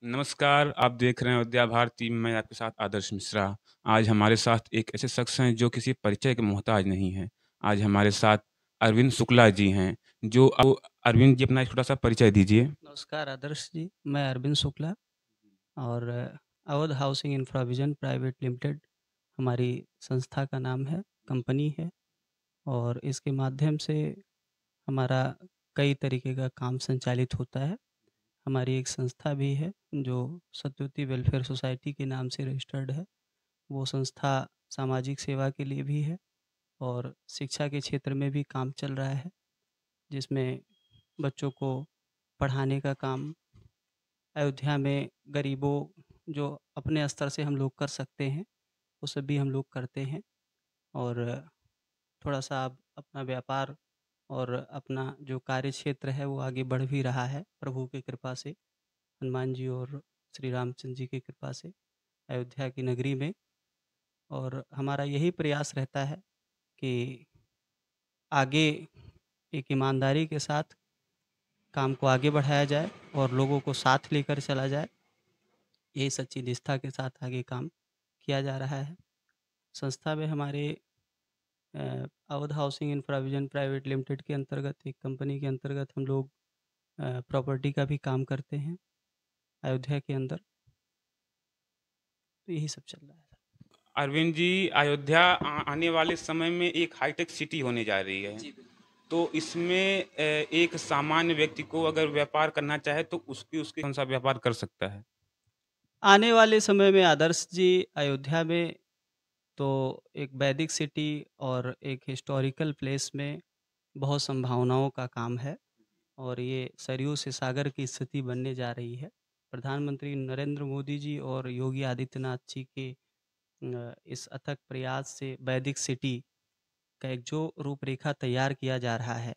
नमस्कार, आप देख रहे हैं विद्या भारती, मैं आपके साथ आदर्श मिश्रा। आज हमारे साथ एक ऐसे शख्स हैं जो किसी परिचय के मोहताज नहीं हैं। आज हमारे साथ अरविंद शुक्ला जी हैं, जो अरविंद जी अपना एक छोटा-सा परिचय दीजिए। नमस्कार आदर्श जी, मैं अरविंद शुक्ला और अवध हाउसिंग इंफ्राविज़न प्राइवेट लिमिटेड हमारी संस्था का नाम है, कंपनी है और इसके माध्यम से हमारा कई तरीके का काम संचालित होता है। हमारी एक संस्था भी है जो सत्युति वेलफेयर सोसाइटी के नाम से रजिस्टर्ड है। वो संस्था सामाजिक सेवा के लिए भी है और शिक्षा के क्षेत्र में भी काम चल रहा है, जिसमें बच्चों को पढ़ाने का काम अयोध्या में गरीबों जो अपने स्तर से हम लोग कर सकते हैं, वो सब भी हम लोग करते हैं और थोड़ा-सा अब अपना व्यापार और अपना जो कार्य क्षेत्र है वो आगे बढ़ भी रहा है प्रभु की कृपा से, हनुमान जी और श्री रामचंद्र जी की कृपा से अयोध्या की नगरी में। और हमारा यही प्रयास रहता है कि आगे एक ईमानदारी के साथ काम को आगे बढ़ाया जाए और लोगों को साथ लेकर चला जाए। यही सच्ची निष्ठा के साथ आगे काम किया जा रहा है। संस्था में हमारे Awadh housing and provision private limited के अंतर्गत एक कंपनी के अंतर्गत हम लोग प्रॉपर्टी का भी काम करते हैं अयोध्या के अंदर। तो यही सब चल रहा है। अरविंद जी, अयोध्या आने वाले समय में एक हाईटेक सिटी होने जा रही है। जी, बिल्कुल। तो इसमें एक सामान्य व्यक्ति को अगर व्यापार करना चाहे तो उसकी उसके कौन-सा व्यापार कर सकता है? आने वाले समय में आदर्श जी अयोध्या में तो एक वैदिक सिटी और एक हिस्टोरिकल प्लेस में बहुत संभावनाओं का काम है और ये सरयू से सागर की स्थिति बनने जा रही है। प्रधानमंत्री नरेंद्र मोदी जी और योगी आदित्यनाथ जी के इस अथक प्रयास से वैदिक सिटी का एक जो रूपरेखा तैयार किया जा रहा है,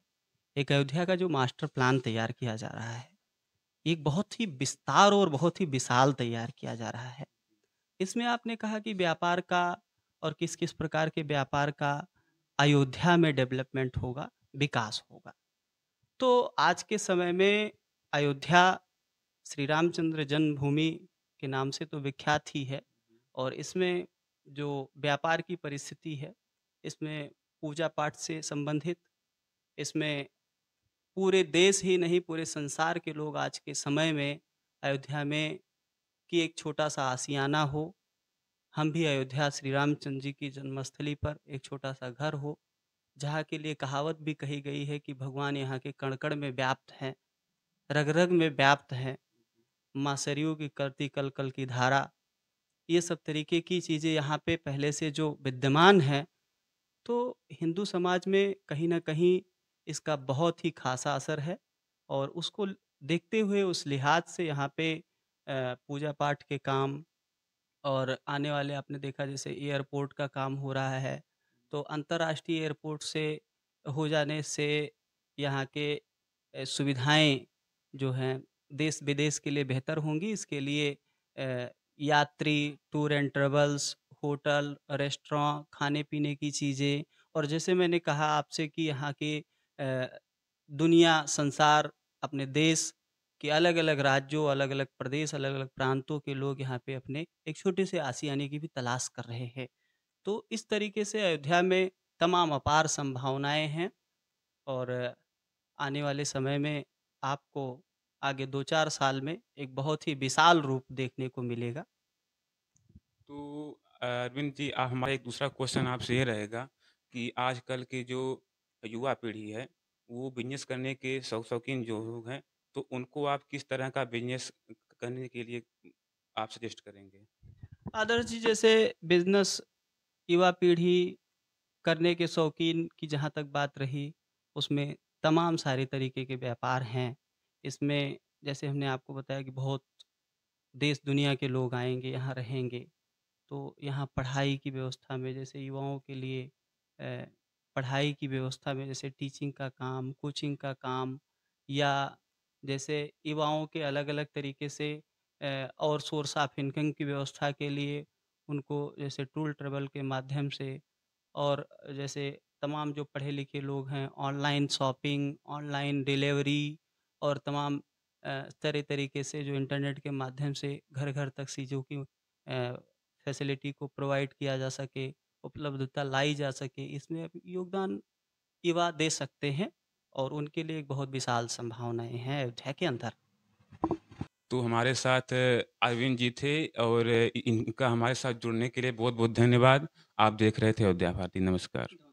एक अयोध्या का जो मास्टर प्लान तैयार किया जा रहा है, एक बहुत ही विस्तार और बहुत ही विशाल तैयार किया जा रहा है। इसमें आपने कहा कि व्यापार का और किस-किस प्रकार के व्यापार का अयोध्या में डेवलपमेंट होगा, विकास होगा। तो आज के समय में अयोध्या श्री रामचंद्र जन्मभूमि के नाम से तो विख्यात ही है और इसमें जो व्यापार की परिस्थिति है, इसमें पूजा पाठ से संबंधित, इसमें पूरे देश ही नहीं पूरे संसार के लोग आज के समय में अयोध्या में कि एक छोटा-सा आशियाना हो, हम भी अयोध्या श्री रामचंद्र जी की जन्मस्थली पर एक छोटा-सा घर हो, जहाँ के लिए कहावत भी कही गई है कि भगवान यहाँ के कण-कण में व्याप्त हैं, रग-रग में व्याप्त हैं, माँ सरयू की करती कल-कल की धारा। ये सब तरीके की चीज़ें यहाँ पे पहले से जो विद्यमान हैं, तो हिंदू समाज में कहीं न कहीं इसका बहुत ही ख़ासा असर है और उसको देखते हुए उस लिहाज से यहाँ पे पूजा पाठ के काम और आने वाले आपने देखा जैसे एयरपोर्ट का काम हो रहा है, तो अंतर्राष्ट्रीय एयरपोर्ट से हो जाने से यहाँ के सुविधाएँ जो हैं देश-विदेश के लिए बेहतर होंगी। इसके लिए यात्री, tour and travels, hotel, restaurant, खाने-पीने की चीज़ें और जैसे मैंने कहा आपसे कि यहाँ के दुनिया, संसार, अपने देश कि अलग-अलग राज्यों, अलग-अलग प्रदेश, अलग-अलग प्रांतों के लोग यहाँ पे अपने एक छोटे से आशियाने की भी तलाश कर रहे हैं। तो इस तरीके से अयोध्या में तमाम अपार संभावनाएँ हैं और आने वाले समय में आपको आगे 2-4 साल में एक बहुत ही विशाल रूप देखने को मिलेगा। तो अरविंद जी, हमारा एक दूसरा क्वेश्चन आपसे ये रहेगा कि आजकल की जो युवा पीढ़ी है, वो बिज़नेस करने के शौकीन जो लोग हैं, तो उनको आप किस तरह का बिज़नेस करने के लिए आप सजेस्ट करेंगे? आदर्श जी जैसे बिज़नेस युवा पीढ़ी करने के शौकीन की जहाँ तक बात रही, उसमें तमाम सारे तरीके के व्यापार हैं। इसमें जैसे हमने आपको बताया कि बहुत देश दुनिया के लोग आएँगे, यहाँ रहेंगे। तो यहाँ पढ़ाई की व्यवस्था में जैसे युवाओं के लिए अ, पढ़ाई की व्यवस्था में जैसे टीचिंग का काम, कोचिंग का काम या जैसे युवाओं के अलग-अलग तरीके से और सोर्स ऑफ इनकम की व्यवस्था के लिए उनको जैसे टूर ट्रैवल के माध्यम से और जैसे तमाम जो पढ़े लिखे लोग हैं ऑनलाइन शॉपिंग, ऑनलाइन डिलीवरी और तमाम तरीके से जो इंटरनेट के माध्यम से घर-घर तक चीज़ों की फैसिलिटी को प्रोवाइड किया जा सके, उपलब्धता लाई जा सके, इसमें अब योगदान युवा दे सकते हैं और उनके लिए एक बहुत विशाल संभावनाएँ हैं अयोध्या के अंदर। तो हमारे साथ अरविंद जी थे और इनका हमारे साथ जुड़ने के लिए बहुत-बहुत धन्यवाद। आप देख रहे थे अयोध्या भारती। नमस्कार।